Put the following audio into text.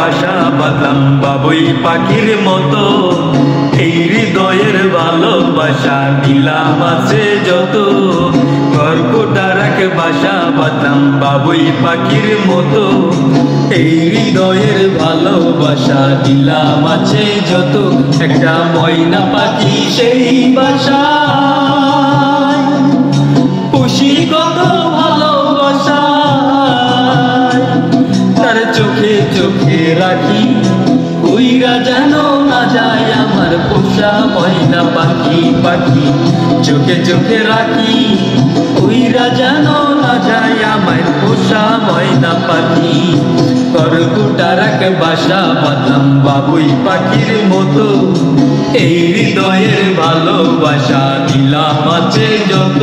বাসা বাঁধলাম বাবুই পাখির মতো, এই হৃদয়ের ভালোবাসা দিলাম আছে যত। কর্কটার এক বাসা বাঁধলাম বাবুই পাখির মতো, এই হৃদয়ের ভালোবাসা দিলাম আছে যত। একটা ময়না পাখি সেই বাসা খুশি কত ভালোবাসা, তার চোখে চোখে রাখি উইরা যেন না যায় আমার পোষা ময়না পাখি। পাখি চোখে চোখে রাখি উইরা যেন না যায় আমার পোষা ময়না পাখি। কর্কটার এক বাসা বাঁধলাম বাবুই পাখির মতো, এই হৃদয়ের ভালোবাসা দিলাম আছে যত।